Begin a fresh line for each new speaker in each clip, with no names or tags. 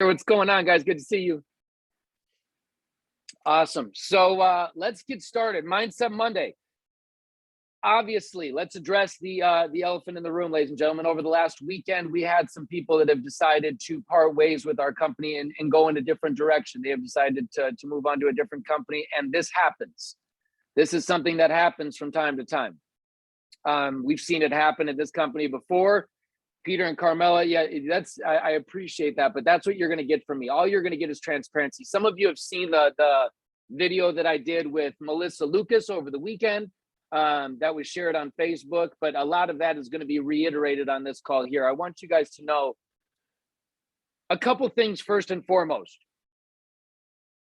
What's going on, guys? Good to see you. Awesome. So let's get started. Mindset Monday. Obviously, let's address the elephant in the room, ladies and gentlemen. Over the last weekend, we had some people that have decided to part ways with our company and go in a different direction. They have decided to move on to a different company, and this happens. This is something that happens from time to time. We've seen it happen at this company before. Peter and Carmela, yeah, I appreciate that, but that's what you're going to get from me. All you're going to get is transparency. Some of you have seen the video that I did with Melissa Lucas over the weekend. That was shared on Facebook, but a lot of that is going to be reiterated on this call here. I want you guys to know a couple things first and foremost.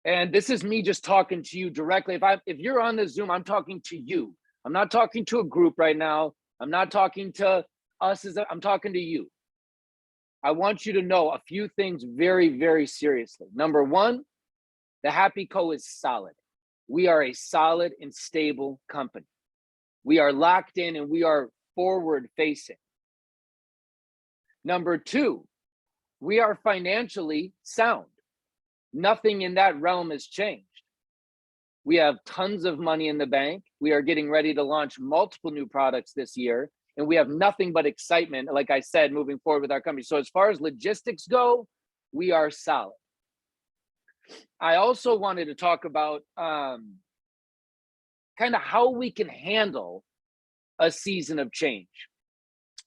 And this is me just talking to you directly. If you're on the Zoom, I'm talking to you. I'm not talking to a group right now. I'm not talking to us. I'm talking to you. I want you to know a few things very, very seriously. Number one, the Happy Co is solid. We are a solid and stable company. We are locked in and we are forward facing. Number two, we are financially sound. Nothing in that realm has changed. We have tons of money in the bank. We are getting ready to launch multiple new products this year, and we have nothing but excitement, like I said, moving forward with our company. So as far as logistics go, we are solid. I also wanted to talk about kind of how we can handle a season of change,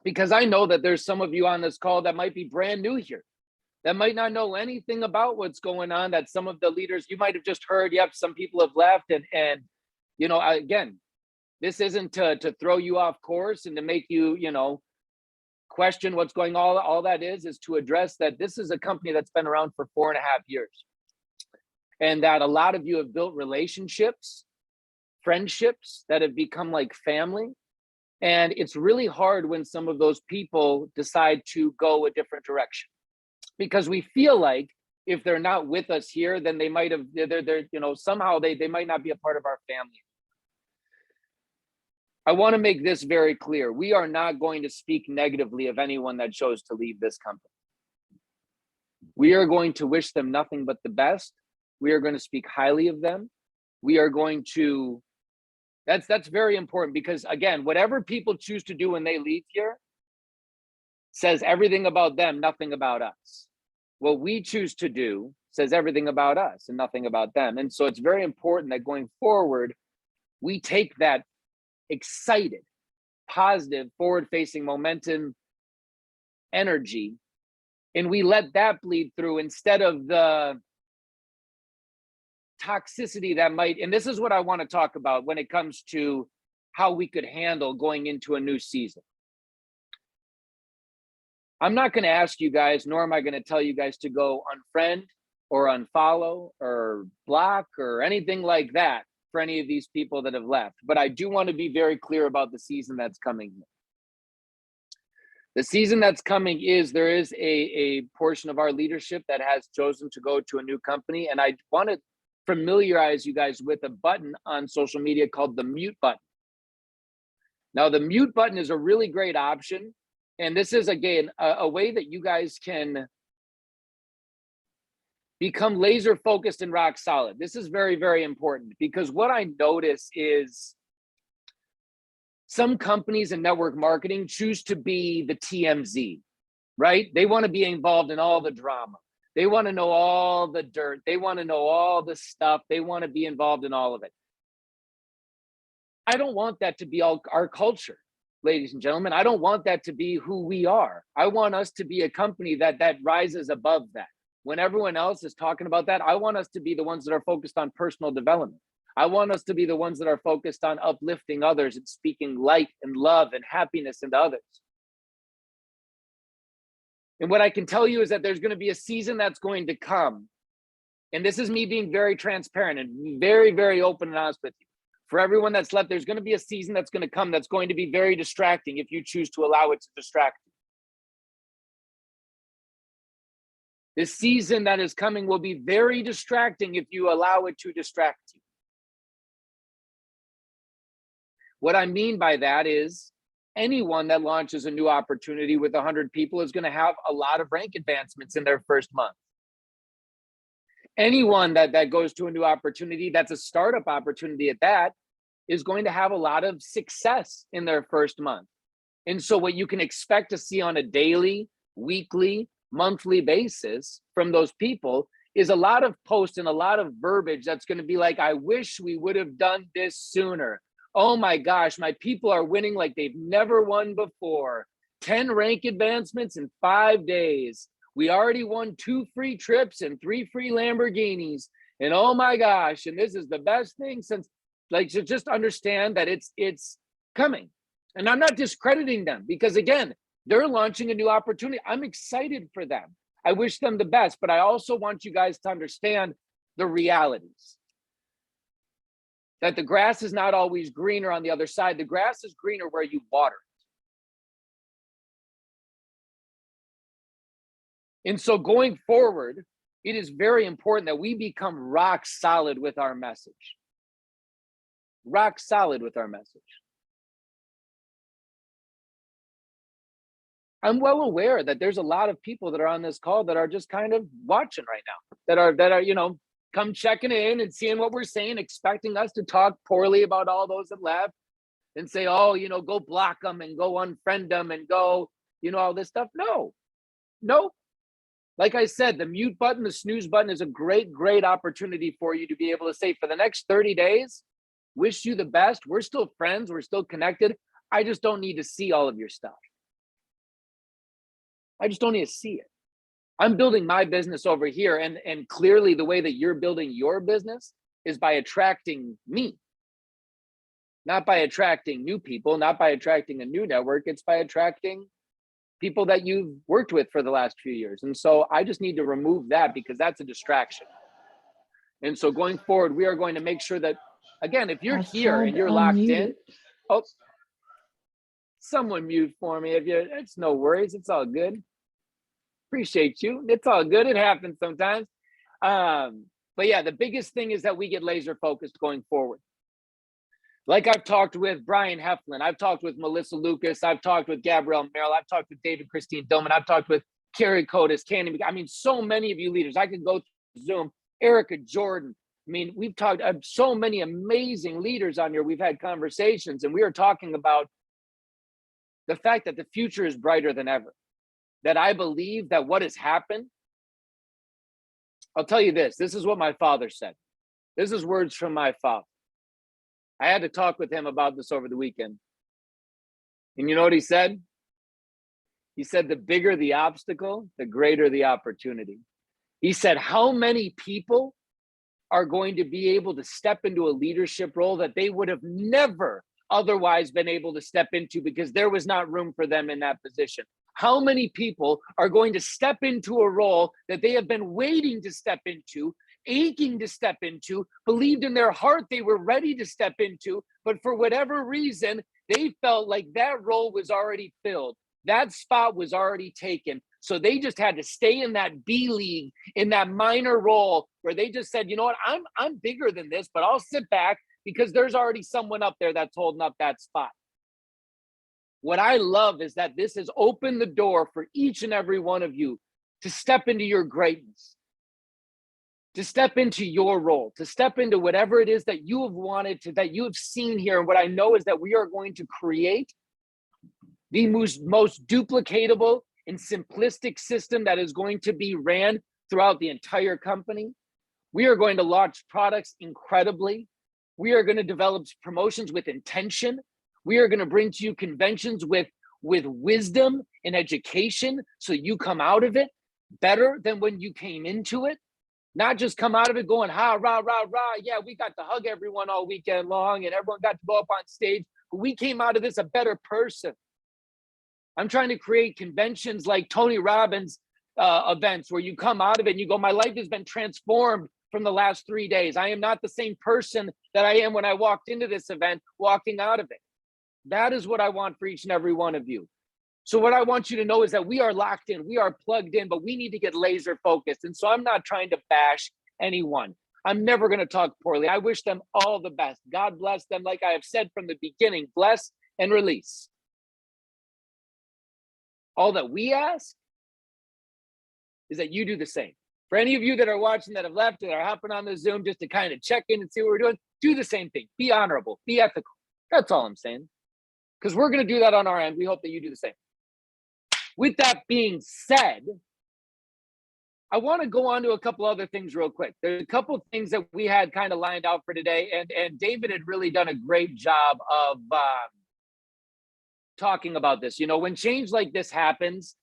because I know that there's some of you on this call that might be brand new here, that might not know anything about what's going on, that some of the leaders, you might have just heard, yep, some people have left. And you know, again, this isn't to throw you off course and to make you, question what's going on. All that is to address that this is a company that's been around for 4.5 years. And that a lot of you have built relationships, friendships that have become like family. And it's really hard when some of those people decide to go a different direction, because we feel like if they're not with us here, then they might have, somehow they might not be a part of our family. I want to make this very clear. We are not going to speak negatively of anyone that chose to leave this company. We are going to wish them nothing but the best. We are going to speak highly of them. We are going to, that's very important, because again, whatever people choose to do when they leave here says everything about them, nothing about us. What we choose to do says everything about us and nothing about them. And so it's very important that going forward, we take that excited, positive, forward-facing momentum, energy, and we let that bleed through instead of the toxicity that might, and this is what I want to talk about when it comes to how we could handle going into a new season. I'm not going to ask you guys, nor am I going to tell you guys to go unfriend or unfollow or block or anything like that for any of these people that have left. But I do want to be very clear about the season that's coming. The season that's coming is, there is a portion of our leadership that has chosen to go to a new company. And I want to familiarize you guys with a button on social media called the mute button. Now, the mute button is a really great option. And this is, again, a way that you guys can become laser focused and rock solid. This is very, very important, because what I notice is some companies in network marketing choose to be the TMZ, right? They want to be involved in all the drama. They want to know all the dirt. They want to know all the stuff. They want to be involved in all of it. I don't want that to be our culture, ladies and gentlemen. I don't want that to be who we are. I want us to be a company that rises above that. When everyone else is talking about that, I want us to be the ones that are focused on personal development. I want us to be the ones that are focused on uplifting others and speaking light and love and happiness into others. And what I can tell you is that there's going to be a season that's going to come. And this is me being very transparent and very, very open and honest with you. For everyone that's left, there's going to be a season that's going to come that's going to be very distracting if you choose to allow it to distract you. This season that is coming will be very distracting if you allow it to distract you. What I mean by that is anyone that launches a new opportunity with 100 people is going to have a lot of rank advancements in their first month. Anyone that goes to a new opportunity, that's a startup opportunity at that, is going to have a lot of success in their first month. And so what you can expect to see on a daily, weekly, monthly basis from those people is a lot of posts and a lot of verbiage that's going to be like, I wish we would have done this sooner. Oh my gosh, my people are winning like they've never won before. 10 rank advancements in 5 days. We already won 2 free trips and 3 free Lamborghinis. And oh my gosh, and this is the best thing since, like, to just understand that it's coming. And I'm not discrediting them because, again, they're launching a new opportunity. I'm excited for them. I wish them the best, but I also want you guys to understand the realities. That the grass is not always greener on the other side. The grass is greener where you water it. And so going forward, it is very important that we become rock solid with our message. Rock solid with our message. I'm well aware that there's a lot of people that are on this call that are just kind of watching right now, that are, you know, come checking in and seeing what we're saying, expecting us to talk poorly about all those that left and say, oh, you know, go block them and go unfriend them and go, you know, all this stuff. No. Like I said, the mute button, the snooze button is a great, great opportunity for you to be able to say, for the next 30 days, wish you the best. We're still friends. We're still connected. I just don't need to see all of your stuff. I just don't need to see it. I'm building my business over here. And clearly the way that you're building your business is by attracting me, not by attracting new people, not by attracting a new network. It's by attracting people that you've worked with for the last few years. And so I just need to remove that because that's a distraction. And so going forward, we are going to make sure that, again, if you're here and you're locked in, oh, someone mute for me. If you, it's no worries. It's all good. Appreciate you. It's all good. It happens sometimes. But yeah, the biggest thing is that we get laser focused going forward. Like I've talked with Brian Heflin, I've talked with Melissa Lucas, I've talked with Gabrielle Merrill, I've talked with David Christine Dillman, I've talked with Carrie Cotis, Candy. I mean, so many of you leaders. I could go through Zoom, Erica Jordan. I mean, we've talked so many amazing leaders on here. We've had conversations and we are talking about the fact that the future is brighter than ever. That I believe that what has happened, I'll tell you this is what my father said. This is words from my father. I had to talk with him about this over the weekend. And you know what he said? He said, the bigger the obstacle, the greater the opportunity. He said, how many people are going to be able to step into a leadership role that they would have never otherwise been able to step into because there was not room for them in that position? How many people are going to step into a role that they have been waiting to step into, aching to step into, believed in their heart they were ready to step into, but for whatever reason, they felt like that role was already filled. That spot was already taken. So they just had to stay in that B league, in that minor role where they just said, you know what, I'm bigger than this, but I'll sit back because there's already someone up there that's holding up that spot. What I love is that this has opened the door for each and every one of you to step into your greatness, to step into your role, to step into whatever it is that you have wanted to, that you have seen here. And what I know is that we are going to create the most duplicatable and simplistic system that is going to be ran throughout the entire company. We are going to launch products incredibly. We are going to develop promotions with intention. We are going to bring to you conventions with wisdom and education so you come out of it better than when you came into it. Not just come out of it going, ha, rah, rah, rah. Yeah, we got to hug everyone all weekend long and everyone got to go up on stage, but we came out of this a better person. I'm trying to create conventions like Tony Robbins events where you come out of it and you go, my life has been transformed from the last 3 days. I am not the same person that I am when I walked into this event, walking out of it. That is what I want for each and every one of you. So what I want you to know is that we are locked in, we are plugged in, but we need to get laser focused. And so I'm not trying to bash anyone. I'm never going to talk poorly. I wish them all the best. God bless them. Like I have said from the beginning, bless and release. All that we ask is that you do the same. For any of you that are watching that have left and are hopping on the Zoom just to kind of check in and see what we're doing, do the same thing. Be honorable, be ethical. That's all I'm saying. Because we're going to do that on our end. We hope that you do the same. With that being said, I want to go on to a couple other things real quick. There's a couple of things that we had kind of lined out for today, and David had really done a great job of talking about this. You know, when change like this happens,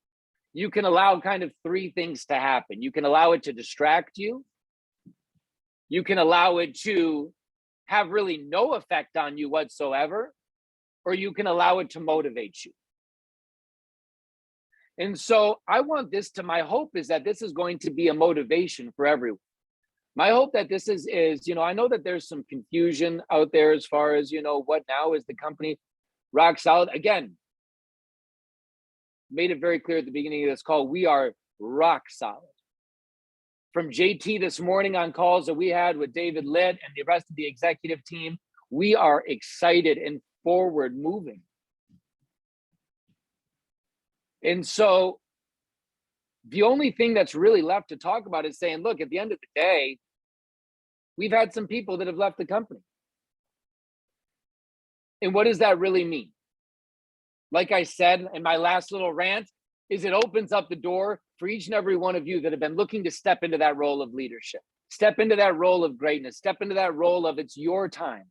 you can allow kind of three things to happen. You can allow it to distract you. You can allow it to have really no effect on you whatsoever, or you can allow it to motivate you. And so I want this to, my hope is that this is going to be a motivation for everyone. My hope that this is, you know, I know that there's some confusion out there as far as, you know, what now is the company rock solid. Again, made it very clear at the beginning of this call, we are rock solid. From JT this morning on calls that we had with David Litt and the rest of the executive team, we are excited and forward moving. And so the only thing that's really left to talk about is saying, look, at the end of the day, we've had some people that have left the company. And what does that really mean? Like I said in my last little rant, is it opens up the door for each and every one of you that have been looking to step into that role of leadership, step into that role of greatness, step into that role of it's your time.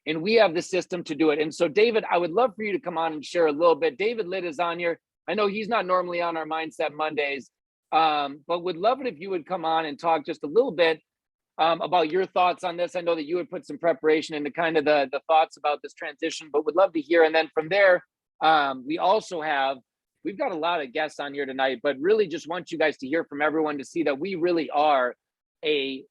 And we have the system to do it. And so, David, I would love for you to come on and share a little bit. David Litt is on here. I know he's not normally on our Mindset Mondays, but would love it if you would come on and talk just a little bit about your thoughts on this. I know that you would put some preparation into kind of the thoughts about this transition, but would love to hear. And then from there, we've got a lot of guests on here tonight, but really just want you guys to hear from everyone to see that we really are a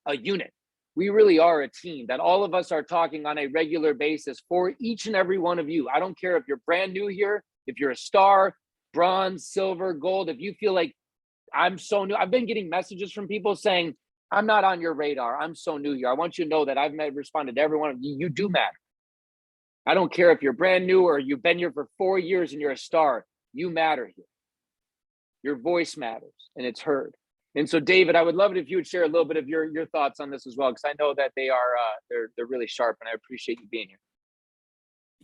unit. We really are a team, that all of us are talking on a regular basis for each and every one of you. I don't care if you're brand new here, if you're a star, bronze, silver, gold, if you feel like I'm so new. I've been getting messages from people saying, I'm not on your radar. I'm so new here. I want you to know that I've responded to every one of you. You do matter. I don't care if you're brand new or you've been here for 4 years and you're a star. You matter here. Your voice matters and it's heard. And so, David, I would love it if you would share a little bit of your thoughts on this as well, because I know that they are they're really sharp, and I appreciate you being here.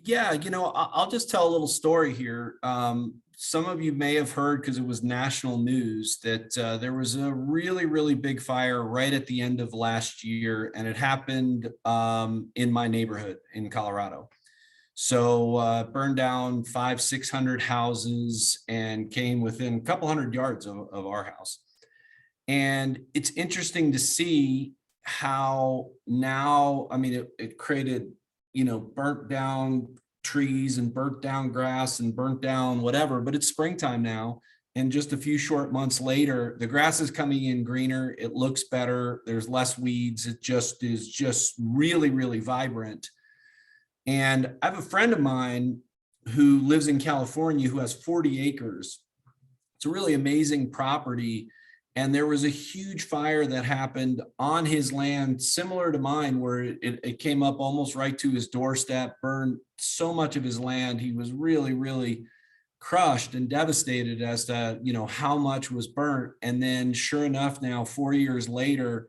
Yeah, you know, I'll just tell a little story here. Some of you may have heard, because it was national news, that there was a really, really big fire right at the end of last year, and it happened in my neighborhood in Colorado. So burned down 500-600 houses and came within a couple hundred yards of our house. And it's interesting to see how now, I mean, it created, you know, burnt down trees and burnt down grass and burnt down whatever, but it's springtime now. And just a few short months later, the grass is coming in greener. It looks better. There's less weeds. It just is just really, really vibrant. And I have a friend of mine who lives in California who has 40 acres. It's a really amazing property. And there was a huge fire that happened on his land, similar to mine, where it came up almost right to his doorstep, burned so much of his land. He was really, really crushed and devastated as to, you know, how much was burnt. And then sure enough, now 4 years later,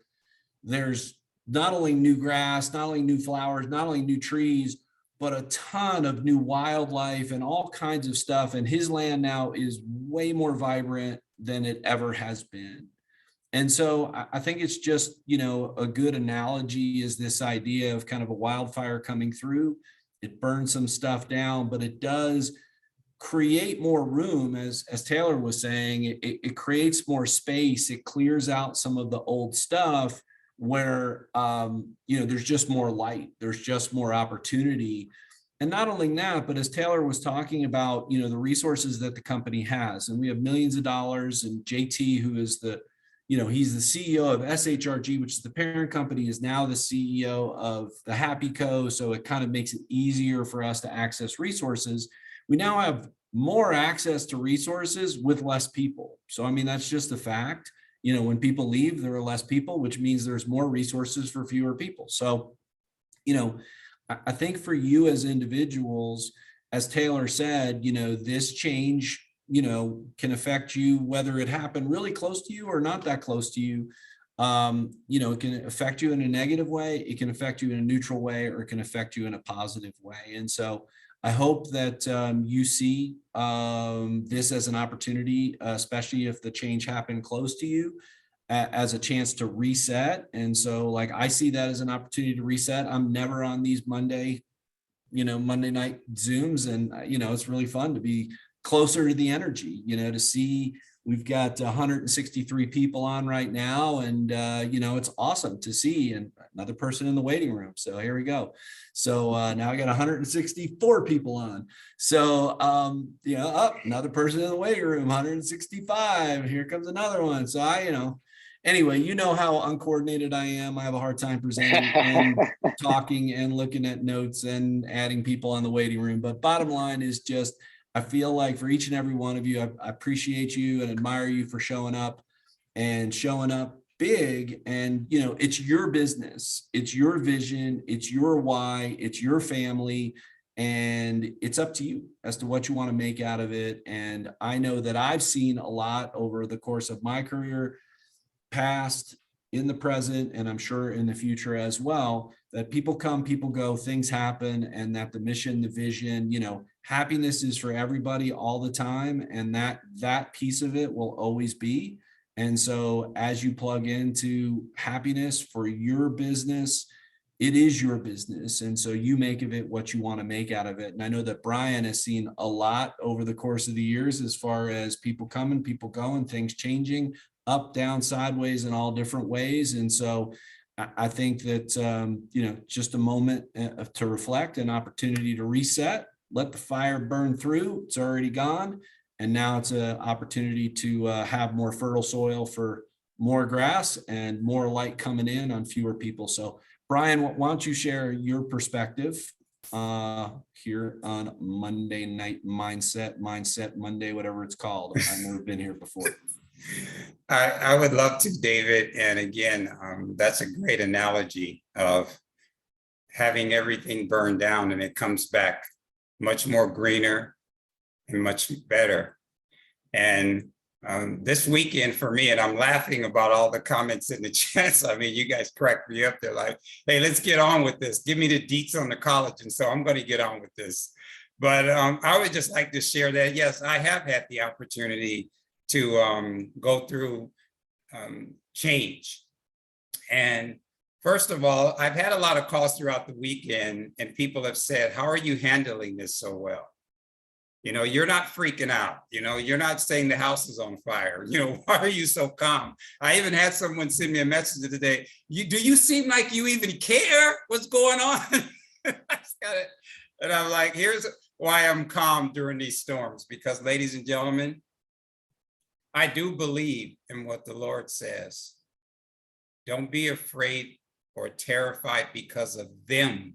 there's not only new grass, not only new flowers, not only new trees, but a ton of new wildlife and all kinds of stuff. And his land now is way more vibrant than it ever has been. And so I think it's just, you know, a good analogy is this idea of kind of a wildfire coming through. It burns some stuff down, but it does create more room, as Taylor was saying. It creates more space. It clears out some of the old stuff where, you know, there's just more light, there's just more opportunity. And not only that, but as Taylor was talking about, you know, the resources that the company has, and we have millions of dollars, and JT, who is the, you know, he's the CEO of SHRG, which is the parent company, is now the CEO of the Happy Co. So it kind of makes it easier for us to access resources. We now have more access to resources with less people. So, I mean, that's just a fact. You know, when people leave, there are less people, which means there's more resources for fewer people. So, you know, I think for you as individuals, as Taylor said, you know, this change can affect you, whether it happened really close to you or not that close to you. It can affect you in a negative way, it can affect you in a neutral way, or it can affect you in a positive way. And so I hope that you see this as an opportunity, especially if the change happened close to you, as a chance to reset. And so like I see that as an opportunity to reset. I'm never on these Monday night Zooms. And, it's really fun to be closer to the energy, to see we've got 163 people on right now. And, it's awesome to see, and another person in the waiting room. So here we go. So now I got 164 people on. So, another person in the waiting room, 165. Here comes another one. So anyway, how uncoordinated I am. I have a hard time presenting and talking and looking at notes and adding people on the waiting room. But bottom line is just, I feel like for each and every one of you, I appreciate you and admire you for showing up big. And, it's your business, it's your vision, it's your why, it's your family. And it's up to you as to what you want to make out of it. And I know that I've seen a lot over the course of my career, past, in the present, and I'm sure in the future as well, that people come, people go, things happen, and that the mission, the vision, happiness is for everybody all the time. And that piece of it will always be. And so as you plug into happiness for your business, it is your business. And so you make of it what you want to make out of it. And I know that Brian has seen a lot over the course of the years, as far as people coming, people going, things changing, up, down, sideways, in all different ways. And so I think that, just a moment to reflect, an opportunity to reset, let the fire burn through. It's already gone. And now it's an opportunity to have more fertile soil for more grass and more light coming in on fewer people. So Brian, why don't you share your perspective here on Monday Night Mindset Monday, whatever it's called. I've never been here before.
I would love to, David. And again, that's a great analogy of having everything burned down and it comes back much more greener and much better. And this weekend for me, and I'm laughing about all the comments in the chats. I mean, you guys cracked me up. They're like, hey, let's get on with this. Give me the deets on the college. And so I'm going to get on with this. But I would just like to share that, yes, I have had the opportunity to go through change. And first of all, I've had a lot of calls throughout the weekend, and people have said, how are you handling this so well? You're not freaking out. You're not saying the house is on fire. Why are you so calm? I even had someone send me a message today. Do you seem like you even care what's going on? And I'm like, here's why I'm calm during these storms. Because, ladies and gentlemen, I do believe in what the Lord says. Don't be afraid or terrified because of them.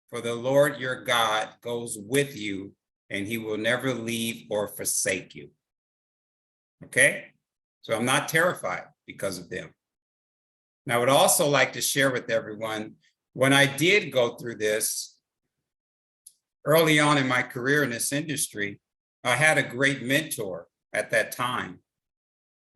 For the Lord your God goes with you, and he will never leave or forsake you. Okay? So I'm not terrified because of them. And I would also like to share with everyone, when I did go through this early on in my career in this industry, I had a great mentor at that time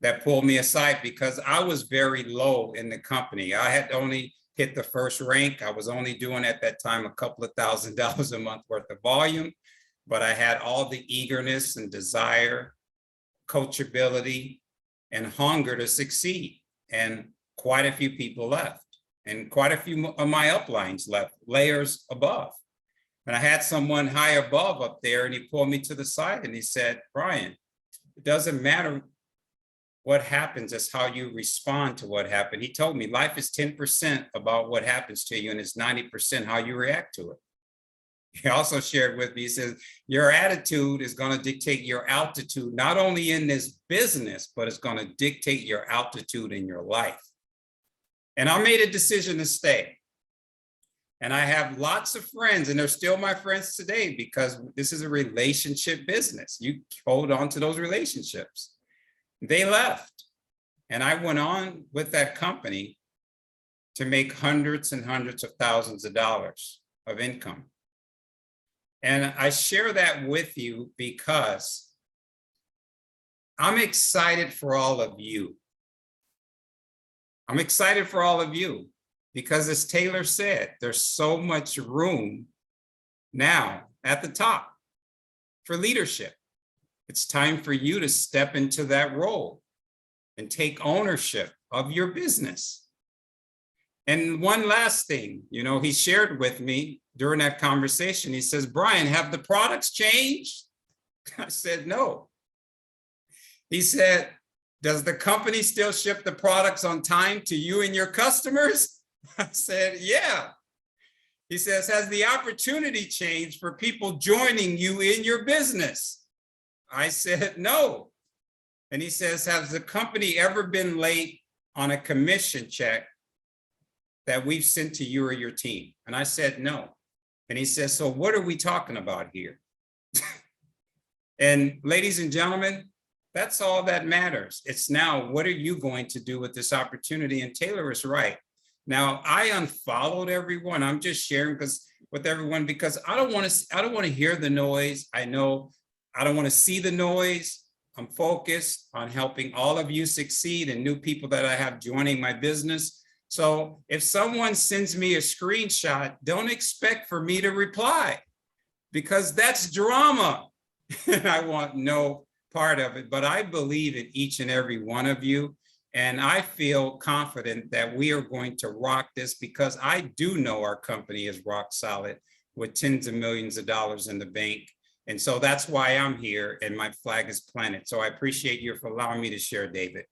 that pulled me aside because I was very low in the company. I had only hit the first rank. I was only doing at that time a couple of $1,000s a month worth of volume, but I had all the eagerness and desire, coachability, and hunger to succeed. And quite a few people left, and quite a few of my uplines left, layers above. And I had someone high above up there, and he pulled me to the side and he said, Brian, it doesn't matter what happens, it's how you respond to what happened. He told me life is 10% about what happens to you, and it's 90% how you react to it. He also shared with me, he says, your attitude is going to dictate your altitude, not only in this business, but it's going to dictate your altitude in your life. And I made a decision to stay. And I have lots of friends, and they're still my friends today, because this is a relationship business. You hold on to those relationships. They left, and I went on with that company to make hundreds and hundreds of thousands of dollars of income. And I share that with you because I'm excited for all of you. I'm excited for all of you because, as Taylor said, there's so much room now at the top for leadership. It's time for you to step into that role and take ownership of your business. And one last thing, he shared with me during that conversation, he says, Brian, have the products changed? I said, no. He said, does the company still ship the products on time to you and your customers? I said, yeah. He says, has the opportunity changed for people joining you in your business? I said, no. And he says, has the company ever been late on a commission check that we've sent to you or your team? And I said, no. And he says, so what are we talking about here? And ladies and gentlemen, that's all that matters. It's now, what are you going to do with this opportunity? And Taylor is right. Now, I unfollowed everyone. I'm just sharing with everyone because I don't want to hear the noise. I know I don't want to see the noise. I'm focused on helping all of you succeed and new people that I have joining my business. So if someone sends me a screenshot, don't expect for me to reply because that's drama. And I want no part of it, but I believe in each and every one of you. And I feel confident that we are going to rock this because I do know our company is rock solid with tens of millions of dollars in the bank. And so that's why I'm here and my flag is planted. So I appreciate you for allowing me to share, David.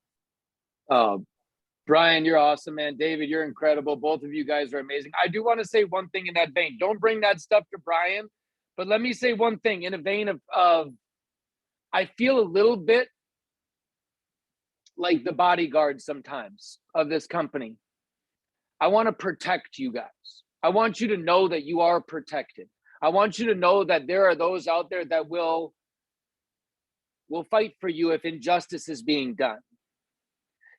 Brian, you're awesome, man. David, you're incredible. Both of you guys are amazing. I do want to say one thing in that vein. Don't bring that stuff to Brian, but let me say one thing in a vein of I feel a little bit like the bodyguard sometimes of this company. I want to protect you guys. I want you to know that you are protected. I want you to know that there are those out there that will fight for you if injustice is being done.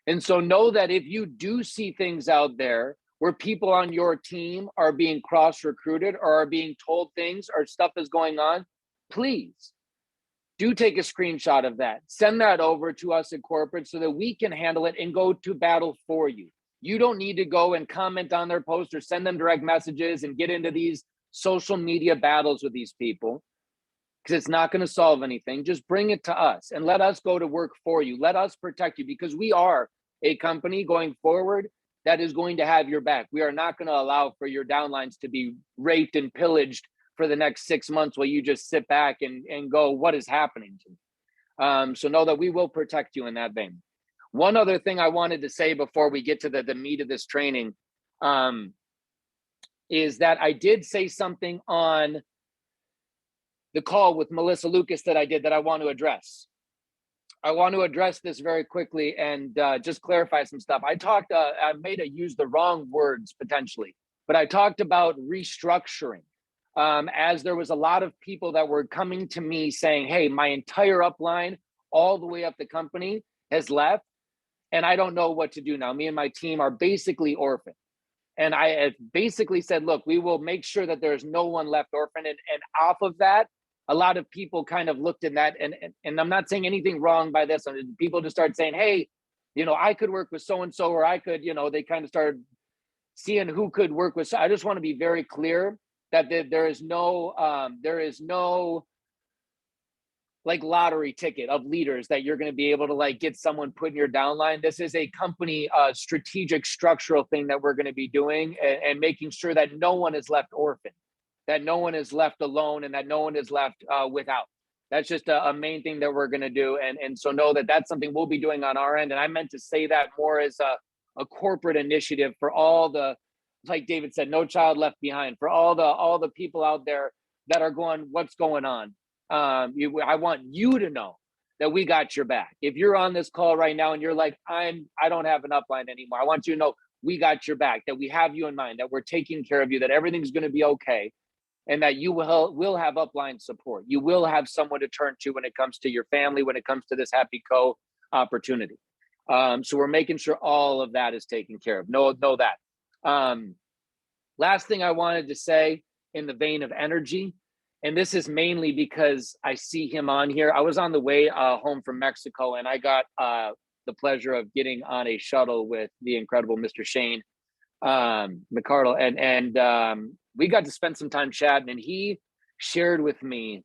And so know that if you do see things out there where people on your team are being cross-recruited or are being told things or stuff is going on, please do take a screenshot of that. Send that over to us at corporate so that we can handle it and go to battle for you. You don't need to go and comment on their post or send them direct messages and get into these social media battles with these people because it's not going to solve anything. Just bring it to us and let us go to work for you. Let us protect you because we are a company going forward that is going to have your back. We are not going to allow for your downlines to be raped and pillaged for the next 6 months while you just sit back and go, what is happening to me? So know that we will protect you in that vein. One other thing I wanted to say before we get to the meat of this training is that I did say something on the call with Melissa Lucas that I did that I want to address. I want to address this very quickly and just clarify some stuff. I may have used the wrong words potentially, but I talked about restructuring. As there was a lot of people that were coming to me saying, hey, my entire upline all the way up the company has left and I don't know what to do now. Me and my team are basically orphaned. And I have basically said, look, we will make sure that there's no one left orphaned. And off of that, a lot of people kind of looked in that, and I'm not saying anything wrong by this. People just started saying, hey, I could work with so-and-so, or I could, they kind of started seeing who could work with. So I just want to be very clear that there is no like lottery ticket of leaders that you're going to be able to like get someone put in your downline. This is a company strategic structural thing that we're going to be doing and making sure that no one is left orphaned, that no one is left alone, and that no one is left without. That's just a main thing that we're going to do. And so know that that's something we'll be doing on our end. And I meant to say that more as a corporate initiative for all the, like David said, no child left behind, for all the people out there that are going, what's going on? I want you to know that we got your back. If you're on this call right now and you're like, I don't have an upline anymore, I want you to know we got your back, that we have you in mind, that we're taking care of you, that everything's going to be okay, and that you will have upline support. You will have someone to turn to when it comes to your family, when it comes to this Happy Co opportunity. So we're making sure all of that is taken care of. Know that. Last thing I wanted to say in the vein of energy And this is mainly because I see him on here. I was on the way home from Mexico, and I got the pleasure of getting on a shuttle with the incredible Mr. Shane McCardle, and we got to spend some time chatting, and he shared with me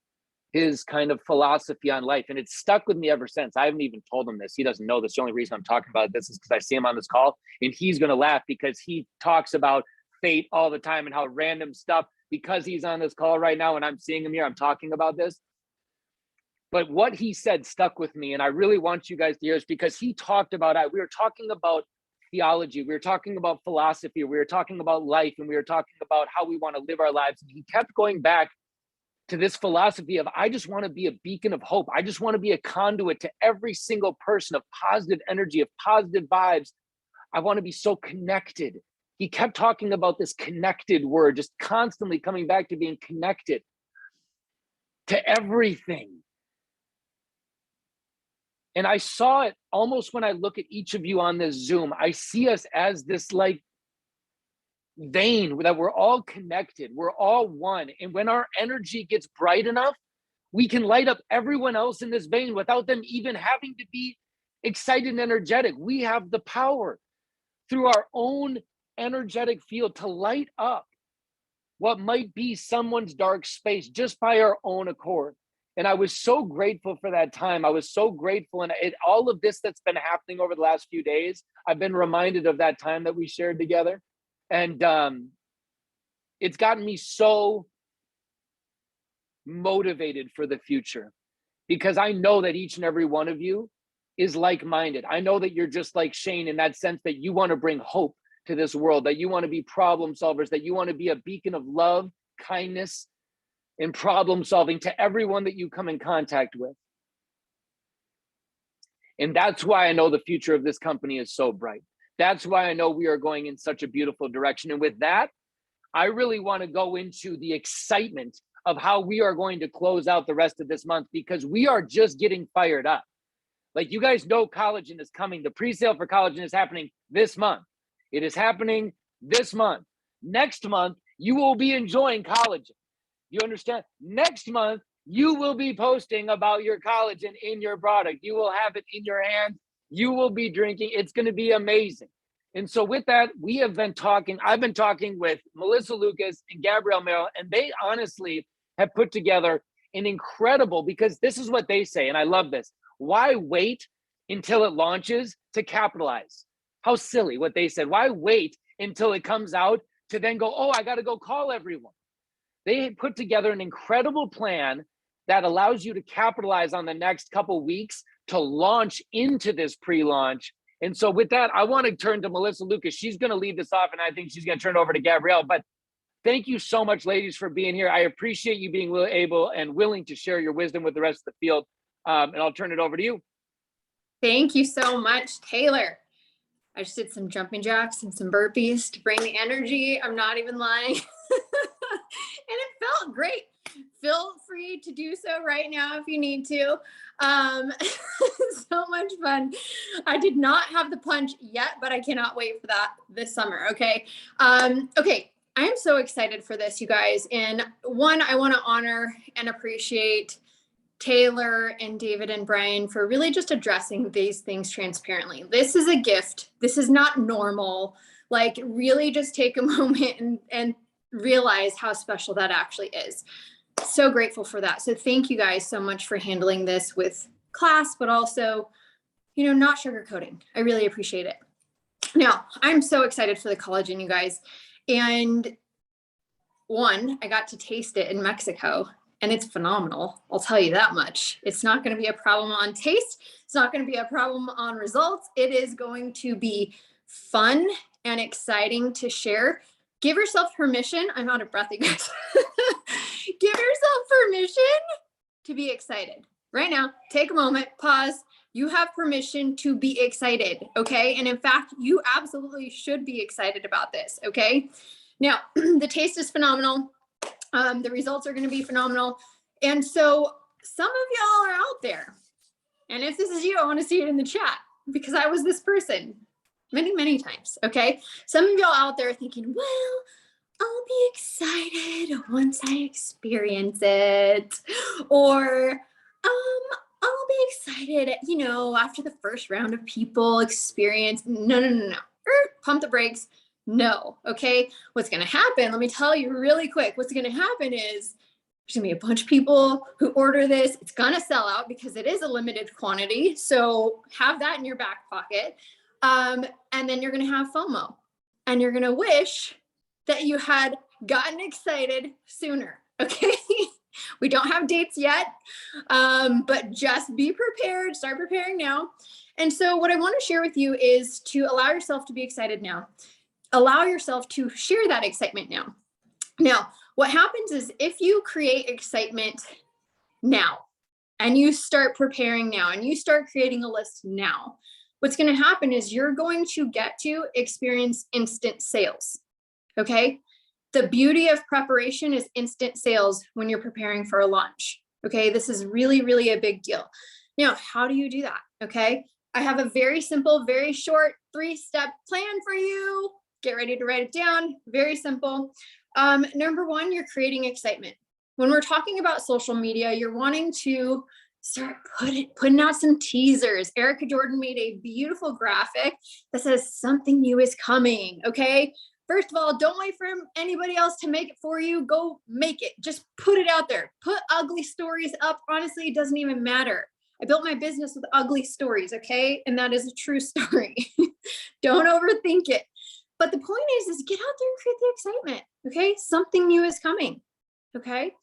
his kind of philosophy on life, and it's stuck with me ever since. I haven't even told him this. He doesn't know this. The only reason I'm talking about this is because I see him on this call, and he's going to laugh because he talks about fate all the time and how random stuff, because he's on this call right now and I'm seeing him here, I'm talking about this. But what he said stuck with me, and I really want you guys to hear this, because he talked about, we were talking about theology, we were talking about philosophy, we were talking about life, and we were talking about how we want to live our lives. And he kept going back to this philosophy of, I just want to be a beacon of hope. I just want to be a conduit to every single person of positive energy, of positive vibes. I want to be so connected. He kept talking about this connected word, just constantly coming back to being connected to everything. And I saw it almost when I look at each of you on this Zoom. I see us as this like vein that we're all connected. We're all one. And when our energy gets bright enough, we can light up everyone else in this vein without them even having to be excited and energetic. We have the power through our own energetic field to light up what might be someone's dark space just by our own accord. And I was so grateful for that time. I was so grateful. And all of this that's been happening over the last few days, I've been reminded of that time that we shared together. And it's gotten me so motivated for the future, because I know that each and every one of you is like-minded. I know that you're just like Shane in that sense, that you want to bring hope to this world, that you want to be problem solvers, that you want to be a beacon of love, kindness, and problem solving to everyone that you come in contact with. And that's why I know the future of this company is so bright. That's why I know we are going in such a beautiful direction. And with that, I really want to go into the excitement of how we are going to close out the rest of this month, because we are just getting fired up. Like, you guys know collagen is coming. The pre-sale for collagen is happening this month. It is happening this month. Next month, you will be enjoying collagen. You understand? Next month, you will be posting about your collagen in your product. You will have it in your hand. You will be drinking. It's going to be amazing. And so with that, I've been talking with Melissa Lucas and Gabrielle Merrill, and they honestly have put together an incredible, because this is what they say, and I love this. Why wait until it launches to capitalize? How silly what they said. Why wait until it comes out to then go, oh, I got to go call everyone? They put together an incredible plan that allows you to capitalize on the next couple weeks to launch into this pre-launch. And so with that, I want to turn to Melissa Lucas. She's going to lead this off, and I think she's going to turn it over to Gabrielle. But thank you so much, ladies, for being here. I appreciate you being able and willing to share your wisdom with the rest of the field. And I'll turn it over to you.
Thank you so much, Taylor. I just did some jumping jacks and some burpees to bring the energy. I'm not even lying. And it felt great. Feel free to do so right now if you need to. So much fun. I did not have the punch yet, but I cannot wait for that this summer. Okay. Okay. I am so excited for this, you guys. And one, I want to honor and appreciate Taylor and David and Brian for really just addressing these things transparently. This is a gift. This is not normal. Like, really just take a moment and realize how special that actually is. So grateful for that. So thank you guys so much for handling this with class, but also, not sugarcoating. I really appreciate it. Now, I'm so excited for the collagen, you guys. And one, I got to taste it in Mexico, and it's phenomenal. I'll tell you that much. It's not going to be a problem on taste. It's not going to be a problem on results. It is going to be fun and exciting to share. Give yourself permission. I'm out of breath, you guys. Give yourself permission to be excited. Right now, take a moment, pause. You have permission to be excited, okay? And in fact, you absolutely should be excited about this, okay? Now, the taste is phenomenal. The results are going to be phenomenal. And so some of y'all are out there. And if this is you, I want to see it in the chat, because I was this person many, many times, okay? Some of y'all out there thinking, well, I'll be excited once I experience it. Or, I'll be excited, after the first round of people experience. No, no, no, no. Pump the brakes. No. Okay. What's going to happen? Let me tell you really quick. What's going to happen is there's going to be a bunch of people who order this. It's going to sell out because it is a limited quantity. So have that in your back pocket. And then you're going to have FOMO, and you're going to wish that you had gotten excited sooner. Okay. We don't have dates yet, but just be prepared. Start preparing now. And so what I want to share with you is to allow yourself to be excited now. Allow yourself to share that excitement now. Now, what happens is if you create excitement now, and you start preparing now, and you start creating a list now, what's going to happen is you're going to get to experience instant sales. Okay. The beauty of preparation is instant sales when you're preparing for a launch. Okay. This is really, really a big deal. Now, how do you do that? Okay. I have a very simple, very short 3-step plan for you. Get ready to write it down. Very simple. Number one, you're creating excitement. When we're talking about social media, you're wanting to start putting out some teasers. Erica Jordan made a beautiful graphic that says something new is coming. Okay. First of all, don't wait for anybody else to make it for you. Go make it. Just put it out there. Put ugly stories up. Honestly, it doesn't even matter. I built my business with ugly stories, okay? And that is a true story. Don't overthink it. But the point is get out there and create the excitement, okay? Something new is coming, okay?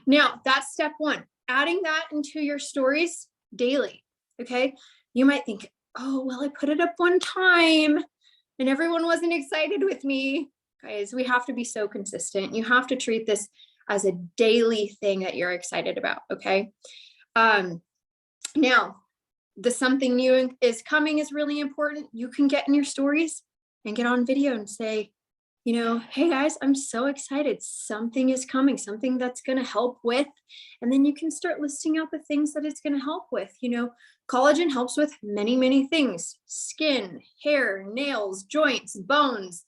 Now, that's step one. Adding that into your stories daily, okay? You might think, oh, well, I put it up one time and everyone wasn't excited with me. Guys, we have to be so consistent. You have to treat this as a daily thing that you're excited about, okay? Now, the something new is coming is really important. You can get in your stories and get on video and say, hey guys, I'm so excited. Something is coming, something that's going to help with. And then you can start listing out the things that it's going to help with. Collagen helps with many, many things: skin, hair, nails, joints, bones,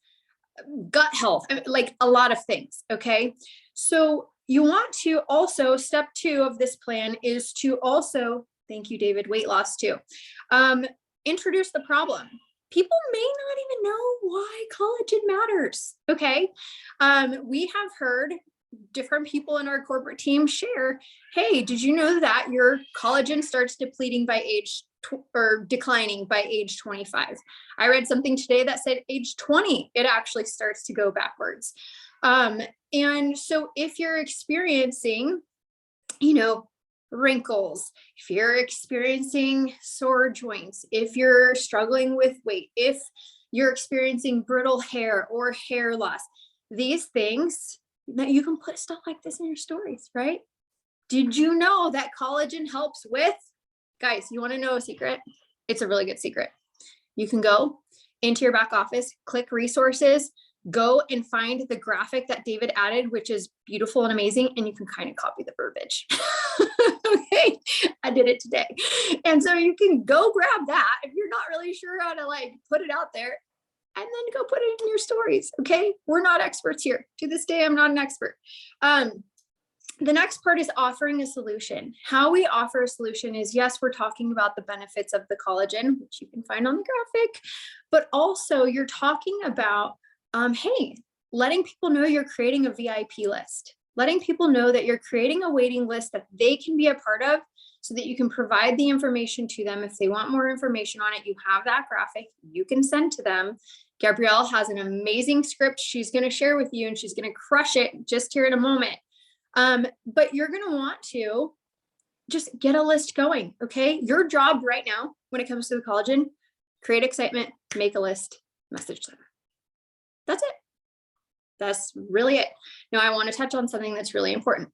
gut health, like a lot of things. Okay. So you want to also, step 2 of this plan is to also, thank you, David, weight loss too. Introduce the problem. People may not even know why collagen matters. Okay. We have heard different people in our corporate team share, hey, did you know that your collagen starts depleting by declining by age 25? I read something today that said age 20, it actually starts to go backwards. And so if you're experiencing, wrinkles, if you're experiencing sore joints, if you're struggling with weight, if you're experiencing brittle hair or hair loss, these things that you can put stuff like this in your stories, right? Did you know that collagen helps with, guys, you want to know a secret? It's a really good secret. You can go into your back office, click resources, go and find the graphic that David added, which is beautiful and amazing. And you can kind of copy the verbiage. Okay. I did it today. And so you can go grab that if you're not really sure how to put it out there, and then go put it in your stories. Okay. We're not experts here. To this day, I'm not an expert. The next part is offering a solution. How we offer a solution is, yes, we're talking about the benefits of the collagen, which you can find on the graphic, but also you're talking about, hey, letting people know you're creating a VIP list, letting people know that you're creating a waiting list that they can be a part of, so that you can provide the information to them. If they want more information on it, you have that graphic you can send to them. Gabrielle has an amazing script she's going to share with you, and she's going to crush it just here in a moment. But you're going to want to just get a list going. Okay. Your job right now, when it comes to the collagen, create excitement, make a list, message them. That's it. That's really it. Now I want to touch on something that's really important.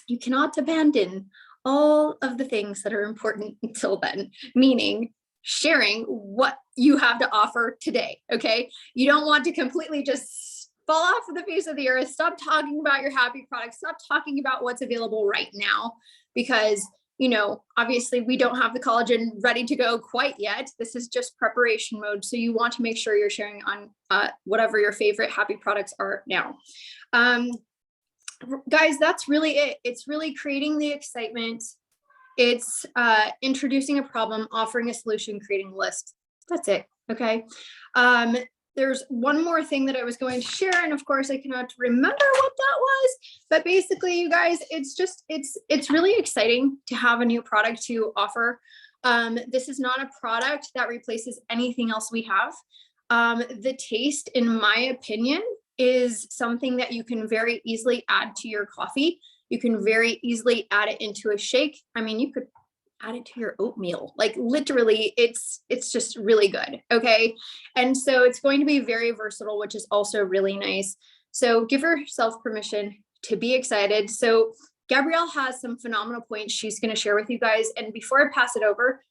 You cannot abandon all of the things that are important until then, meaning sharing what you have to offer today. Okay. You don't want to completely just fall off of the face of the earth. Stop talking about your happy products. Stop talking about what's available right now, because obviously we don't have the collagen ready to go quite yet. This is just preparation mode. So you want to make sure you're sharing on whatever your favorite happy products are now. Guys, that's really it. It's really creating the excitement. It's introducing a problem, offering a solution, creating a list. That's it. Okay. There's one more thing that I was going to share, and of course I cannot remember what that was, but basically you guys, it's really exciting to have a new product to offer. This is not a product that replaces anything else we have. The taste, in my opinion, is something that you can very easily add to your coffee. You can very easily add it into a shake. I mean, you could add it to your oatmeal. Like literally, it's just really good. Okay. And so it's going to be very versatile, which is also really nice. So give yourself permission to be excited. So Gabrielle has some phenomenal points she's going to share with you guys. And before I pass it over,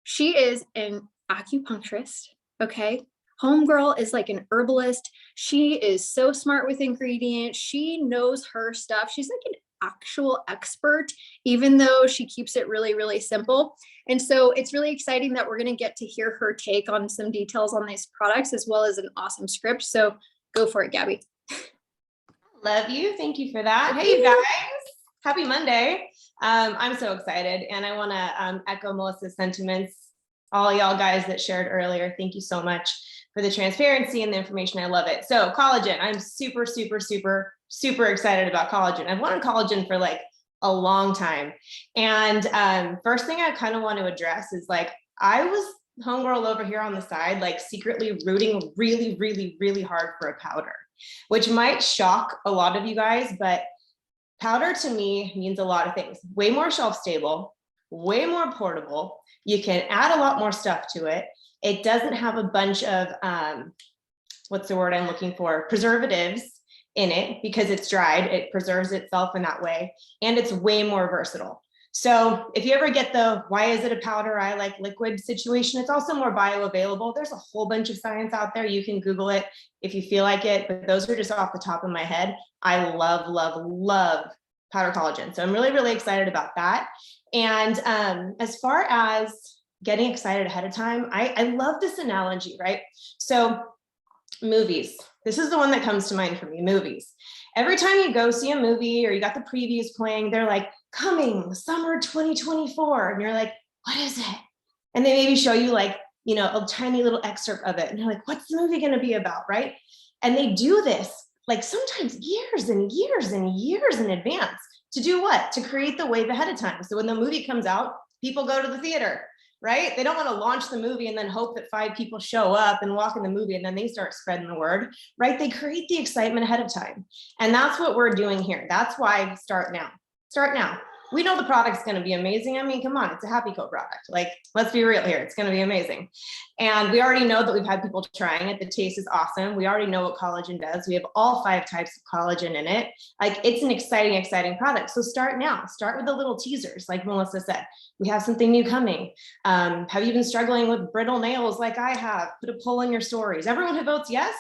she is an acupuncturist. Okay. Homegirl is like an herbalist. She is so smart with ingredients. She knows her stuff. She's like an actual expert, even though she keeps it really, really simple. And so it's really exciting that we're going to get to hear her take on some details on these products, as well as an awesome script. So go for it, Gabby.
Love you. Thank you for that. Hey, you guys. Happy Monday. I'm so excited. And I want to echo Melissa's sentiments. All y'all guys that shared earlier, thank you so much for the transparency and the information. I love it. So collagen, I'm super, super, super, super excited about collagen. I've wanted collagen for like a long time. And first thing I kind of want to address is like, I was homegirl over here on the side, like secretly rooting really, really, really hard for a powder, which might shock a lot of you guys, but powder to me means a lot of things. Way more shelf stable, way more portable. You can add a lot more stuff to it. It doesn't have a bunch of, what's the word I'm looking for? Preservatives in it because it's dried. It preserves itself in that way. And it's way more versatile. So if you ever get the, why is it a powder? I like liquid situation. It's also more bioavailable. There's a whole bunch of science out there. You can Google it if you feel like it, but those are just off the top of my head. I love, love, love powder collagen. So I'm really, really excited about that. And as far as getting excited ahead of time, I love this analogy, right? So movies, this is the one that comes to mind for me, movies. Every time you go see a movie or you got the previews playing, they're like, coming summer 2024. And you're like, what is it? And they maybe show you like, you know, a tiny little excerpt of it. And you're like, what's the movie going to be about, right? And they do this like sometimes years and years and years in advance to do what? To create the wave ahead of time. So when the movie comes out, people go to the theater, right? They don't want to launch the movie and then hope that 5 people show up and walk in the movie and then they start spreading the word, right? They create the excitement ahead of time. And that's what we're doing here. That's why start now. Start now. We know the product's going to be amazing. I mean, come on, it's a Happy Co product. Like, let's be real here. It's going to be amazing. And we already know that we've had people trying it. The taste is awesome. We already know what collagen does. We have all 5 types of collagen in it. Like, it's an exciting, exciting product. So start now. Start with the little teasers. Like Melissa said, we have something new coming. Have you been struggling with brittle nails like I have? Put a poll in your stories. Everyone who votes yes,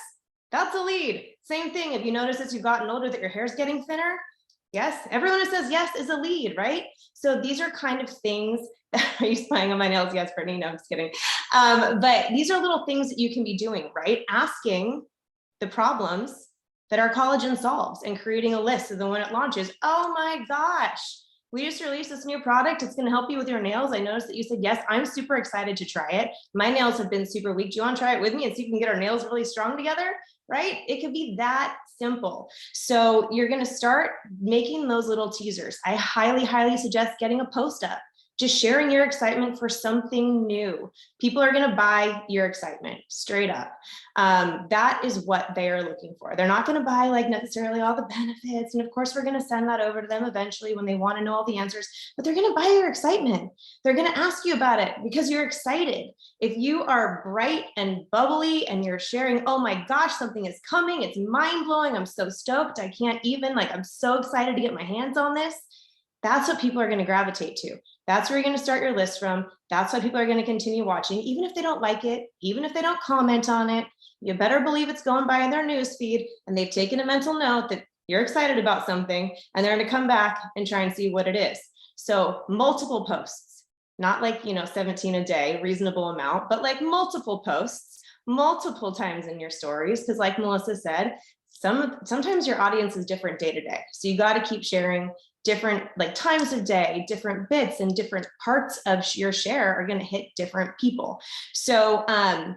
that's a lead. Same thing. If you notice as you've gotten older that your hair's getting thinner, yes, everyone who says yes is a lead, right? So these are kind of things. Are you spying on my nails? Yes, Brittany. No, I'm just kidding. But these are little things that you can be doing, right? Asking the problems that our collagen solves and creating a list so that when it launches, oh my gosh, we just released this new product. It's going to help you with your nails. I noticed that you said yes. I'm super excited to try it. My nails have been super weak. Do you want to try it with me and see if we can get our nails really strong together? Right? It could be that simple. So you're going to start making those little teasers. I highly, highly suggest getting a post up, just sharing your excitement for something new. People are going to buy your excitement straight up. That is what they are looking for. They're not going to buy like necessarily all the benefits. And of course, we're going to send that over to them eventually when they want to know all the answers, but they're going to buy your excitement. They're going to ask you about it because you're excited. If you are bright and bubbly and you're sharing, oh my gosh, something is coming. It's mind blowing. I'm so stoked. I can't even, like, I'm so excited to get my hands on this. That's what people are going to gravitate to. That's where you're going to start your list from. That's why people are going to continue watching, even if they don't like it, even if they don't comment on it. You better believe it's going by in their news feed and they've taken a mental note that you're excited about something and they're going to come back and try and see what it is. So multiple posts, not like, 17 a day, reasonable amount, but like multiple posts, multiple times in your stories. Because like Melissa said, sometimes your audience is different day to day. So you got to keep sharing different like times of day, different bits, and different parts of your share are going to hit different people. So I'm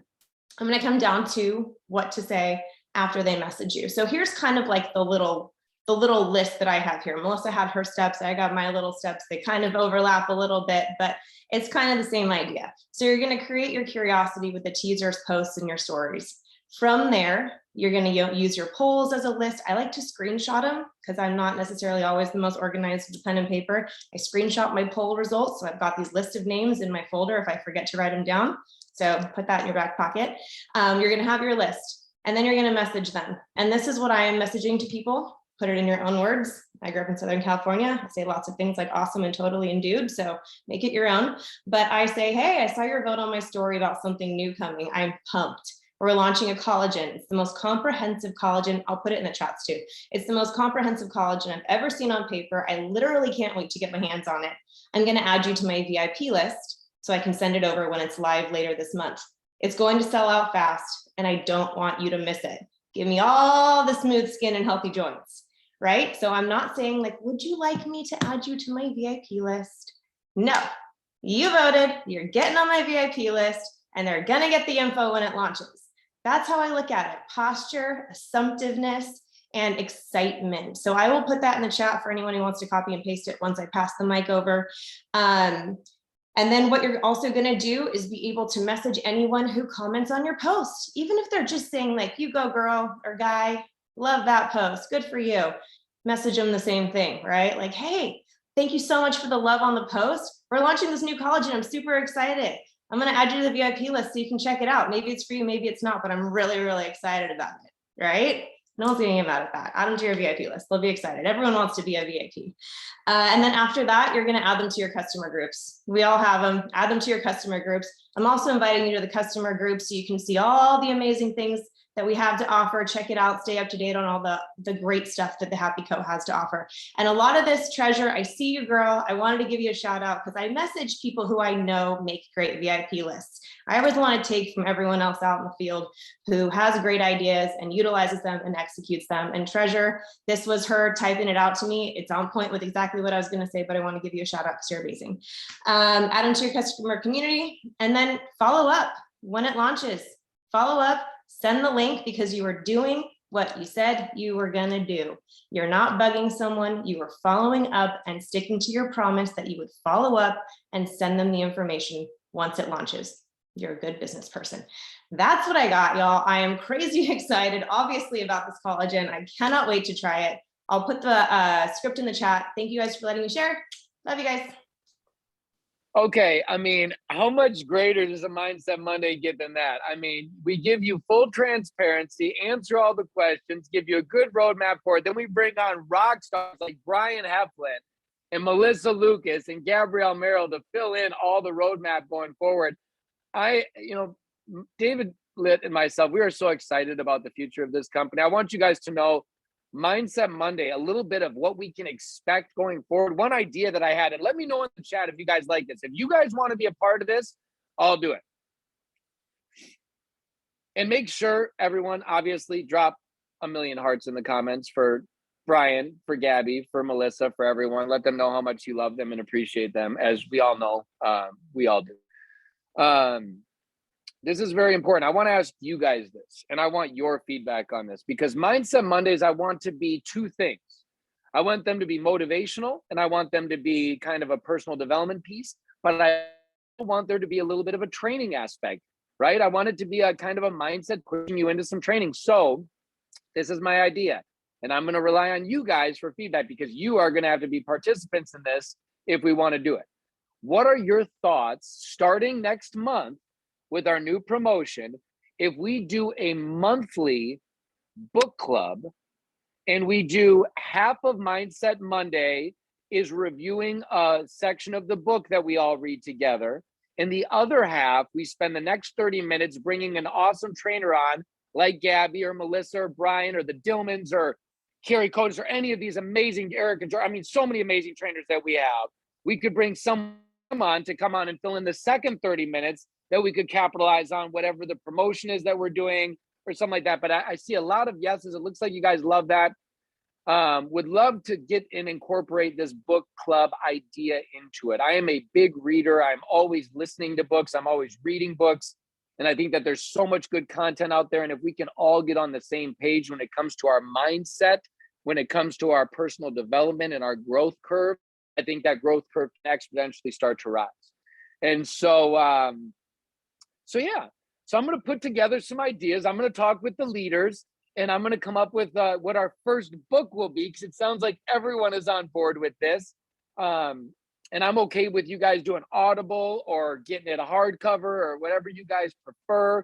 going to come down to what to say after they message you. So here's kind of like the little list that I have here. Melissa had her steps. I got my little steps. They kind of overlap a little bit, but it's kind of the same idea. So you're going to create your curiosity with the teasers, posts, and your stories. From there, you're going to use your polls as a list. I like to screenshot them because I'm not necessarily always the most organized with pen and paper. I screenshot my poll results. So I've got these list of names in my folder if I forget to write them down. So put that in your back pocket. You're going to have your list, and then you're going to message them. And this is what I am messaging to people. Put it in your own words. I grew up in Southern California. I say lots of things like awesome and totally and dude. So make it your own. But I say, hey, I saw your vote on my story about something new coming. I'm pumped. We're launching a collagen. It's the most comprehensive collagen. I'll put it in the chats too. It's the most comprehensive collagen I've ever seen on paper. I literally can't wait to get my hands on it. I'm going to add you to my VIP list so I can send it over when it's live later this month. It's going to sell out fast, and I don't want you to miss it. Give me all the smooth skin and healthy joints, right? So I'm not saying like, would you like me to add you to my VIP list? No, you voted, you're getting on my VIP list, and they're gonna get the info when it launches. That's how I look at it. Posture, assumptiveness, and excitement. So I will put that in the chat for anyone who wants to copy and paste it once I pass the mic over. And then what you're also gonna do is be able to message anyone who comments on your post, even if they're just saying like, you go girl or guy, love that post, good for you. Message them the same thing, right? Like, hey, thank you so much for the love on the post. We're launching this new collagen. I'm super excited. I'm gonna add you to the VIP list so you can check it out. Maybe it's for you, maybe it's not, but I'm really, really excited about it, right? No one's getting mad at that. Add them to your VIP list. They'll be excited. Everyone wants to be a VIP. And then after that, you're going to add them to your customer groups. We all have them. Add them to your customer groups. I'm also inviting you to the customer groups so you can see all the amazing things that we have to offer. Check it out. Stay up to date on all the great stuff that the Happy Co has to offer. And a lot of this, Treasure, I see you, girl. I wanted to give you a shout out because I message people who I know make great VIP lists. I always want to take from everyone else out in the field who has great ideas and utilizes them and executes them. And Treasure, this was her typing it out to me. It's on point with exactly what I was going to say, but I want to give you a shout out because you're amazing. Add them to your customer community and then follow up when it launches. Follow up, send the link because you are doing what you said you were going to do. You're not bugging someone. You are following up and sticking to your promise that you would follow up and send them the information once it launches. You're a good business person. That's what I got, y'all. I am crazy excited, obviously, about this collagen. I cannot wait to try it. I'll put the script in the chat. Thank you guys for letting me share. Love you guys.
Okay, I mean, how much greater does a Mindset Monday get than that? I mean, we give you full transparency, answer all the questions, give you a good roadmap for it. Then we bring on rock stars like Brian Heflin and Melissa Lucas and Gabrielle Merrill to fill in all the roadmap going forward. David Litt and myself, we are so excited about the future of this company. I want you guys to know Mindset Monday, a little bit of what we can expect going forward. One idea that I had, and let me know in the chat if you guys like this. If you guys want to be a part of this, I'll do it. And make sure everyone obviously drop 1 million hearts in the comments for Brian, for Gabby, for Melissa, for everyone. Let them know how much you love them and appreciate them, as we all know, we all do. This is very important. I want to ask you guys this, and I want your feedback on this, because Mindset Mondays, I want to be two things. I want them to be motivational, and I want them to be kind of a personal development piece, but I want there to be a little bit of a training aspect, right? I want it to be a kind of a mindset pushing you into some training. So this is my idea, and I'm going to rely on you guys for feedback because you are going to have to be participants in this if we want to do it. What are your thoughts starting next month with our new promotion if we do a monthly book club and we do half of Mindset Monday is reviewing a section of the book that we all read together, and the other half we spend the next 30 minutes bringing an awesome trainer on like Gabby or Melissa or Brian or the Dillmans or Carrie Coates or any of these amazing Eric and George, I mean so many amazing trainers that we have, we could bring someone on to come on and fill in the second 30 minutes that we could capitalize on whatever the promotion is that we're doing or something like that. But I see a lot of yeses. It looks like you guys love that. Would love to get and incorporate this book club idea into it. I am a big reader. I'm always listening to books. I'm always reading books. And I think that there's so much good content out there. And if we can all get on the same page when it comes to our mindset, when it comes to our personal development and our growth curve, I think that growth curve can exponentially start to rise. And so, yeah. So I'm going to put together some ideas. I'm going to talk with the leaders, and I'm going to come up with what our first book will be, because it sounds like everyone is on board with this. And I'm okay with you guys doing Audible or getting it a hardcover or whatever you guys prefer.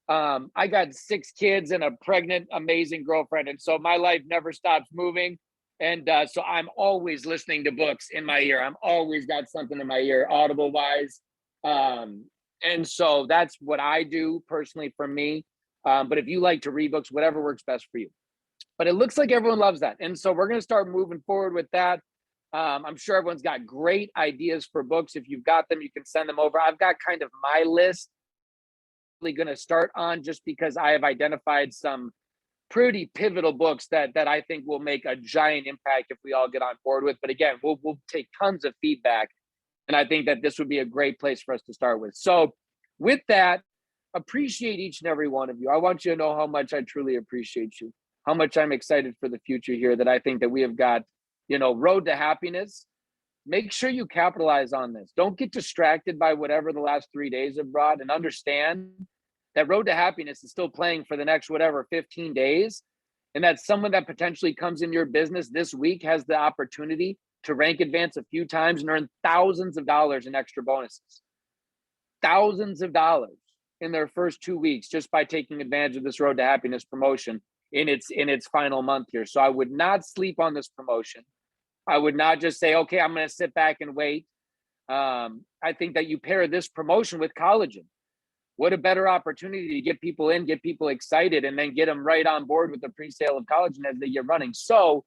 I got 6 kids and a pregnant, amazing girlfriend. And so my life never stops moving. And so I'm always listening to books in my ear. I'm always got something in my ear, Audible wise. And so that's what I do personally for me. But if you like to read books, whatever works best for you. But it looks like everyone loves that. And so we're going to start moving forward with that. I'm sure everyone's got great ideas for books. If you've got them, you can send them over. I've got kind of my list I'm going to start on, just because I have identified some pretty pivotal books that I think will make a giant impact if we all get on board with. But again, we'll take tons of feedback. And I think that this would be a great place for us to start with. So with that, appreciate each and every one of you. I want you to know how much I truly appreciate you, how much I'm excited for the future here, that I think that we have got, road to happiness. Make sure you capitalize on this. Don't get distracted by whatever the last 3 days have brought, and understand that road to happiness is still playing for the next 15 days. And that someone that potentially comes in your business this week has the opportunity to rank advance a few times and earn thousands of dollars in extra bonuses. Thousands of dollars in their first 2 weeks, just by taking advantage of this road to happiness promotion in its final month here. So I would not sleep on this promotion. I would not just say, okay, I'm going to sit back and wait. I think that you pair this promotion with collagen. What a better opportunity to get people in, get people excited, and then get them right on board with the pre-sale of collagen as they get running. So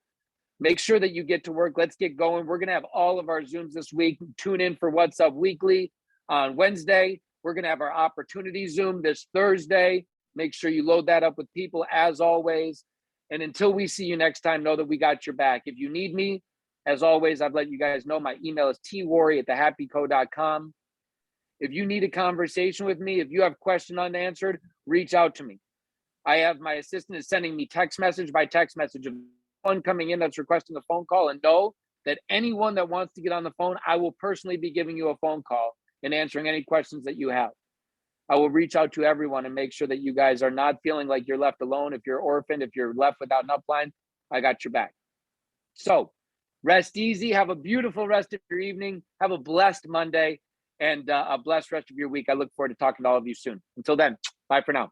make sure that you get to work. Let's get going. We're going to have all of our Zooms this week. Tune in for What's Up Weekly on Wednesday. We're going to have our opportunity Zoom this Thursday. Make sure you load that up with people as always. And until we see you next time, know that we got your back. If you need me, as always, I've let you guys know my email is tworre@thehappyco.com. If you need a conversation with me, if you have a question unanswered, reach out to me. I have my assistant is sending me text message by text message of one coming in that's requesting a phone call, and know that anyone that wants to get on the phone, I will personally be giving you a phone call and answering any questions that you have. I will reach out to everyone and make sure that you guys are not feeling like you're left alone. If you're orphaned, if you're left without an upline, I got your back. So rest easy. Have a beautiful rest of your evening. Have a blessed Monday and a blessed rest of your week. I look forward to talking to all of you soon. Until then, bye for now.